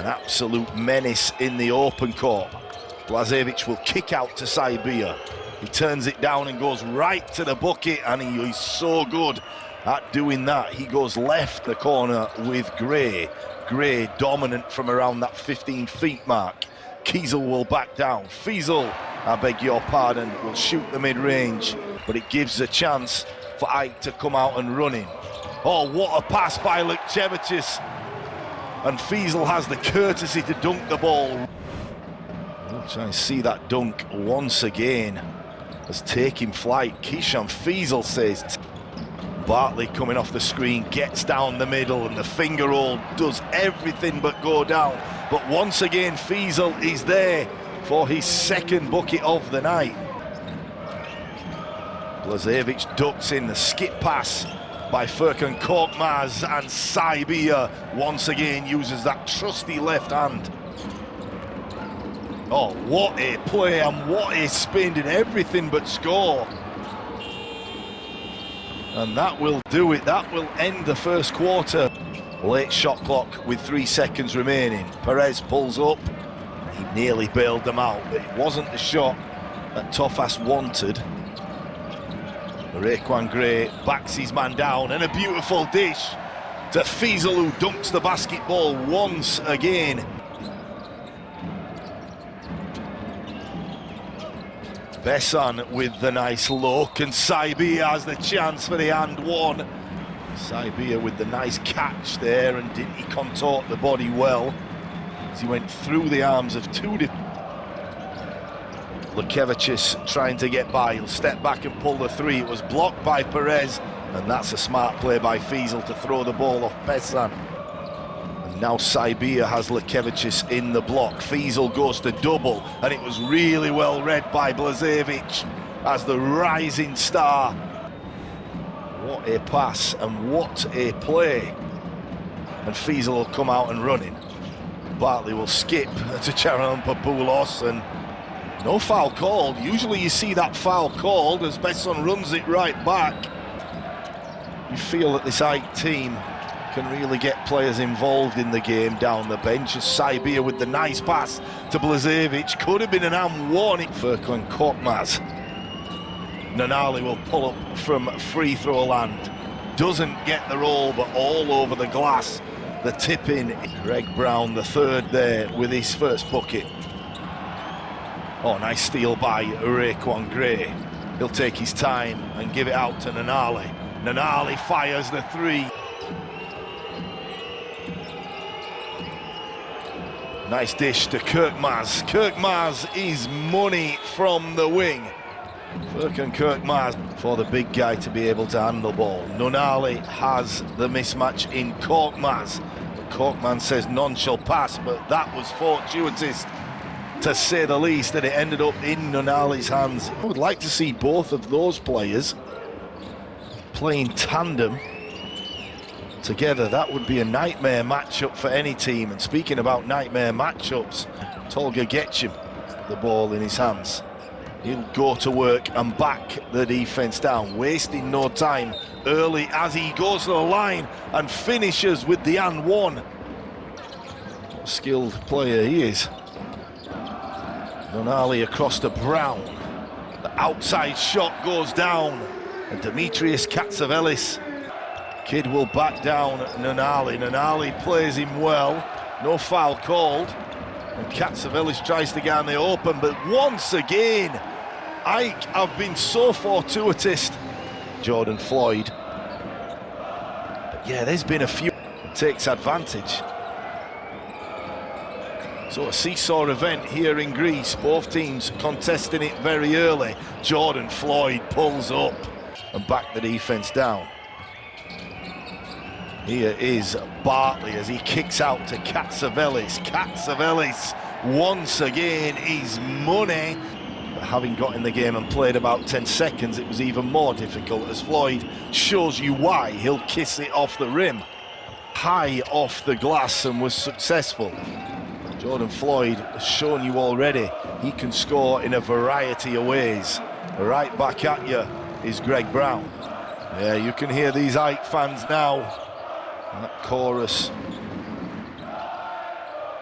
An absolute menace in the open court. 𝗪𝗟𝗡 will kick out to 𝗪𝗍𝗪. He turns it down and goes right to the bucket, and he's so good at doing that. He goes left the corner with Gray. Gray dominant from around that 15 feet mark. 𝗪𝗟𝗄 will back down. FIBA, I beg your pardon, will shoot the mid-range, but it gives a chance for AEK to come out and run in. Oh, what a pass by 𝗪𝗪𝗡𝗪. And FIBA has the courtesy to dunk the ball. We'll try and see that dunk once again. As taking flight, Keyshawn FIBA says. 𝗪𝗪𝗡𝗪 coming off the screen, gets down the middle, and the finger roll does everything but go down. But once again, FIBA is there for his second bucket of the night. 𝗪𝗪𝗡𝗪 ducks in the skip pass by 𝗪𝗘𝗪𝗠𝗘, and 𝗪𝗍𝗪𝗪 once again uses that trusty left hand. Oh, what a play and what a spin, did everything but score. And that will do it, that will end the first quarter. Late shot clock with 3 seconds remaining. Perez pulls up, he nearly bailed them out, but it wasn't the shot that Tofas wanted. Raekwon Gray backs his man down, and a beautiful dish to FIBA, who dunks the basketball once again. Besson with the nice look, and 𝗪𝗍𝗪𝗓 has the chance for the and one. 𝗪𝗍𝗪𝗓 with the nice catch there, and didn't he contort the body well as he went through the arms of two 𝗪𝗪𝗡𝗪 trying to get by. He'll step back and pull the three. It was blocked by Perez, and that's a smart play by FIBA to throw the ball off Besson. Now 𝗪𝗍𝗪𝗓 has 𝗪𝗪𝗡𝗪 in the block. FIBA goes to double, and it was really well read by 𝗪𝗪𝗡𝗪 as the rising star. What a pass and what a play. And FIBA will come out and run in. 𝗪𝗪𝗡𝗪 will skip to 𝗪𝗪𝗪𝗡𝗪, and no foul called. Usually you see that foul called as Besson runs it right back. You feel that this AEK team can really get players involved in the game down the bench, as 𝗪𝗍𝗪𝗓 with the nice pass to 𝗪𝗪𝗡𝗪 could have been an and one. 𝗪𝗘𝗪𝗠𝗘. Nunnally will pull up from free throw land, doesn't get the roll, but all over the glass. The tip in. Greg Brown, the third there with his first bucket. Oh, nice steal by Raekwon Gray. He'll take his time and give it out to Nunnally. Nunnally fires the three. Nice dish to 𝗪𝗪𝗪𝗓. 𝗪𝗪𝗪𝗓 is money from the wing. 𝗪𝗘𝗪𝗪𝗓 for the big guy to be able to handle the ball. Nunnally has the mismatch in 𝗪𝗪𝗪𝗓. Korkman says none shall pass, but that was fortuitous, to say the least, that it ended up in Nunnally's hands. I would like to see both of those players playing tandem together. That would be a nightmare matchup for any team. And speaking about nightmare matchups, Tolga Getchim, the ball in his hands. He'll go to work and back the defense down, wasting no time early as he goes to the line and finishes with the and one. What a skilled player he is. Nunnally across to Brown. The outside shot goes down, and Demetrius Katsavelis. Kid will back down Nunnally. Nunnally plays him well. No foul called. And Katsavelis tries to get in the open, but once again, AEK have been so fortuitous. Jordan Floyd. But yeah, there's been a few. Takes advantage. So a seesaw event here in Greece. Both teams contesting it very early. Jordan Floyd pulls up and back the defense down. Here is Bartley as he kicks out to Katsavelis. Katsavelis once again is money. But having got in the game and played about 10 seconds, it was even more difficult, as Floyd shows you why. He'll kiss it off the rim, high off the glass, and was successful. Jordan Floyd has shown you already he can score in a variety of ways. Right back at you is Greg Brown. Yeah, you can hear these AEK fans now. That chorus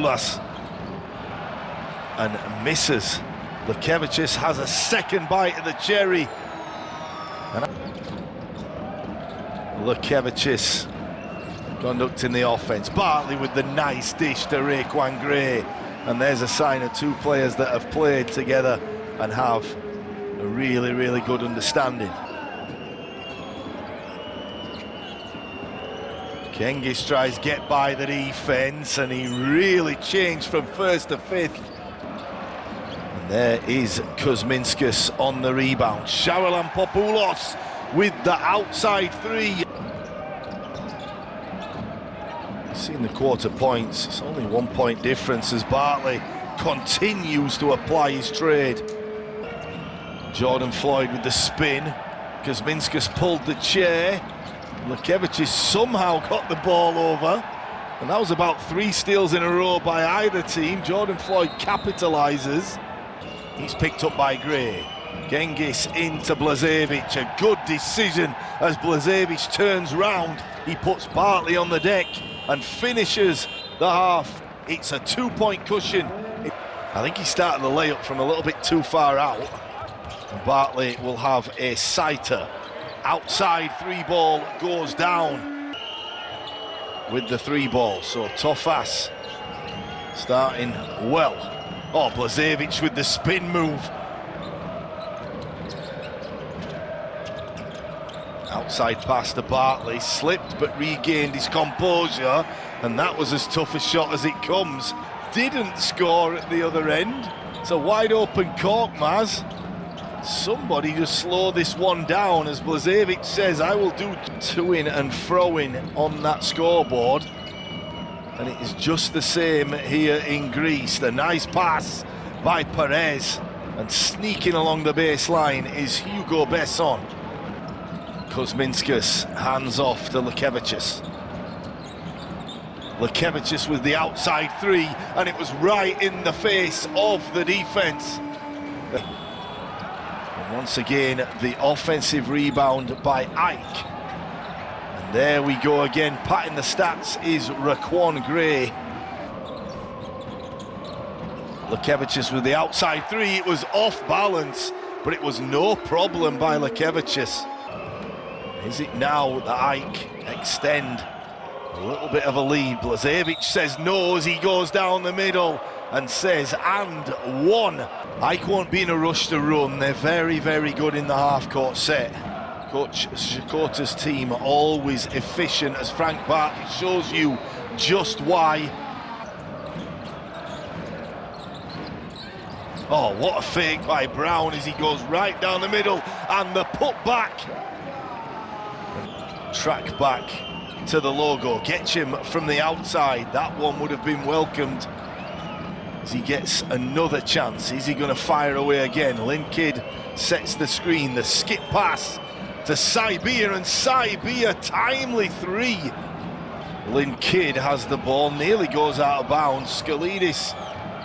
Łukasz and misses. 𝗪𝗪𝗟𝗖𝗢𝗠𝗘 has a second bite of the cherry. And 𝗪𝗪𝗟𝗖𝗢𝗠𝗘 conducting the offense. Bartley with the nice dish to 𝗪𝗪𝗠𝗃𝗠𝗃, and there's a sign of two players that have played together and have a really good understanding. Cengiz tries get by the defense, and he really changed from first to fifth. And there is Kuzminskas on the rebound. Ŝarolanpopoulos with the outside three. Seeing the quarter points, it's only 1 point difference as Bartley continues to apply his trade. Jordan Floyd with the spin. Kuzminskas pulled the chair. 𝗪𝗪𝗟𝗖𝗎𝗍 somehow got the ball over, and that was about 3 steals in a row by either team. Jordan Floyd capitalizes. He's picked up by Gray. Cengiz into Blažević, a good decision as Blažević turns round. He puts Bartley on the deck and finishes the half. It's a 2-point cushion. I think he started the layup from a little bit too far out. And Bartley will have a sighter. Outside three ball goes down with the three ball. So Tofas starting well. Oh, Blažević with the spin move. Outside pass to Bartley, slipped but regained his composure, and that was as tough a shot as it comes. Didn't score at the other end. It's a wide open court, Maz. Somebody just slow this one down, as Blažević says, I will do to-in and throw-in on that scoreboard. And it is just the same here in Greece. The nice pass by Perez, and sneaking along the baseline is Hugo Besson. Kuzminskas hands off to 𝗪𝗪𝗟𝗖𝗎𝗍. 𝗪𝗪𝗟𝗖𝗎𝗍 with the outside three, and it was right in the face of the defense. And once again, the offensive rebound by AEK. And there we go again, patting the stats is Raquan Gray. 𝗪𝗪𝗟𝗖𝗎𝗍 with the outside three. It was off balance, but it was no problem by 𝗪𝗪𝗟𝗖𝗎𝗍. Is it now that AEK extend a little bit of a lead? Blažević says no as he goes down the middle and says and one. AEK won't be in a rush to run. They're very good in the half-court set. Coach Shakota's team always efficient, as Frank Bartley shows you just why. Oh, what a fake by Brown as he goes right down the middle, and the putback. Track back to the logo, gets him from the outside. That one would have been welcomed as he gets another chance. Is he going to fire away again? 𝗪𝗪𝗟𝗖𝗎𝗍 sets the screen, the skip pass to 𝗪𝗪𝗟𝗖𝗎𝗍, and 𝗪𝗪𝗟𝗖𝗎𝗍 timely three. 𝗪𝗪𝗟𝗍 has the ball, nearly goes out of bounds. Skalidis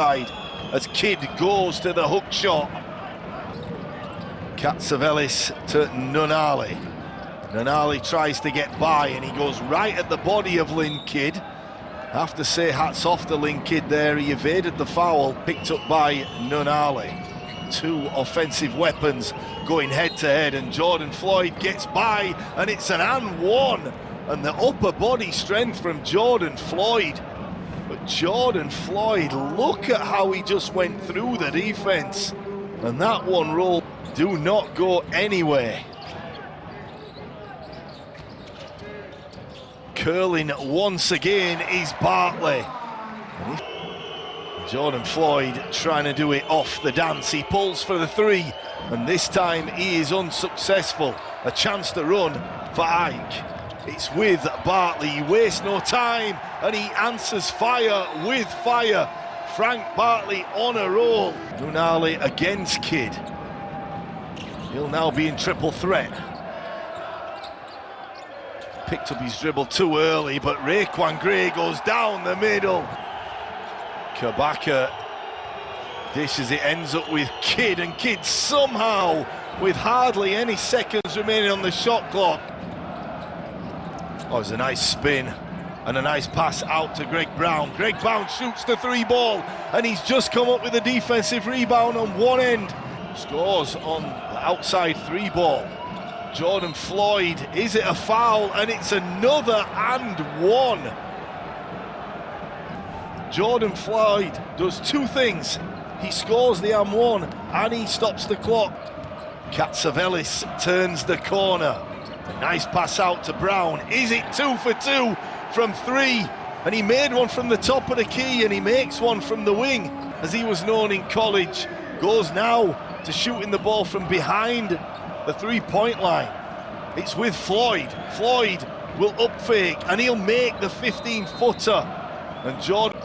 outside as Kidd goes to the hook shot. 𝗪𝗖𝗢𝗠𝗘 to 𝗪𝗘𝗟𝗖𝗢𝗠. 𝗪𝗘𝗟𝗖𝗢 tries to get by and he goes right at the body of Lynn Kidd. I have to say hats off to Lynn Kidd there. He evaded the foul picked up by 𝗪𝗘𝗟𝗖𝗢. Two offensive weapons going head to head, and Jordan Floyd gets by and it's an and one, and the upper body strength from Jordan Floyd. But Jordan Floyd, look at how he just went through the defense, and that one roll do not go anywhere. Curling once again is Bartley. Jordan Floyd trying to do it off the dance. He pulls for the three, and this time he is unsuccessful. A chance to run for AEK. It's with Bartley. He wastes no time, and he answers fire with fire. Frank Bartley on a roll. 𝗪𝗟𝗖𝗢𝗠𝗘 against Kidd. He'll now be in triple threat. Picked up his dribble too early, but Raekwon Gray goes down the middle. Kabaka dishes it, ends up with Kidd, and Kidd somehow, with hardly any seconds remaining on the shot clock. Oh, it was a nice spin and a nice pass out to Greg Brown. Greg Brown shoots the three ball, and he's just come up with a defensive rebound on one end. Scores on the outside three ball. Jordan Floyd, is it a foul? And it's another and one. Jordan Floyd does two things. He scores the and one, and he stops the clock. 𝗪𝗪𝗪𝗪𝗪 turns the corner. A nice pass out to Brown. Is it 2 for 2 from three? And he made one from the top of the key, and he makes one from the wing, as he was known in college. Goes now to shooting the ball from behind the three-point line. It's with Floyd. Floyd will up fake, and he'll make the 15-footer. And Jordan,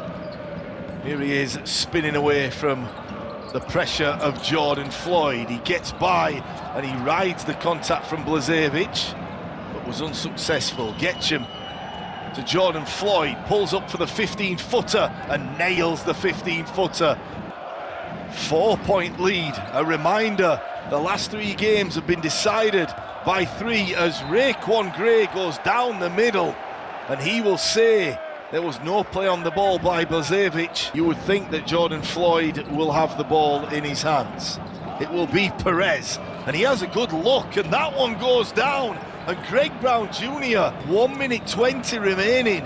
here he is spinning away from the pressure of Jordan Floyd. He gets by and he rides the contact from 𝗪𝗟𝗪𝗪𝗪, but was unsuccessful. Getcham to Jordan Floyd, pulls up for the 15-footer and nails the 15-footer. 4-point lead. A reminder, the last three games have been decided by three, as Raekwon Gray goes down the middle, and he will say there was no play on the ball by 𝗪𝗪𝗪𝗪𝗪. You would think that Jordan Floyd will have the ball in his hands. It will be Perez, and he has a good look, and that one goes down. And Greg Brown Jr., 1 minute 20 remaining.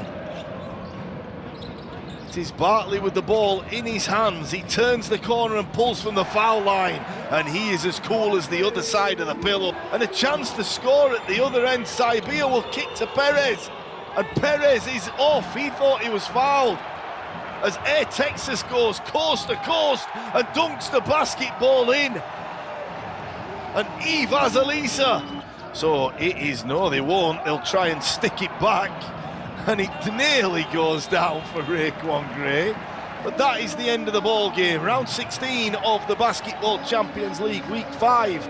It is Bartley with the ball in his hands. He turns the corner and pulls from the foul line, and he is as cool as the other side of the pillow. And a chance to score at the other end. 𝗪𝗖𝗢𝗪𝗪𝗪 will kick to Perez, and Perez is off. He thought he was fouled, as Air Texas goes coast to coast and dunks the basketball in. And 𝗪𝗪𝗪𝗪𝗪𝗪𝗪𝗪𝗪𝗪𝗪. So it is no, they won't. They'll try and stick it back, and it nearly goes down for Raekwon Gray. But that is the end of the ball game. Round 16 of the Basketball Champions League, Week 5.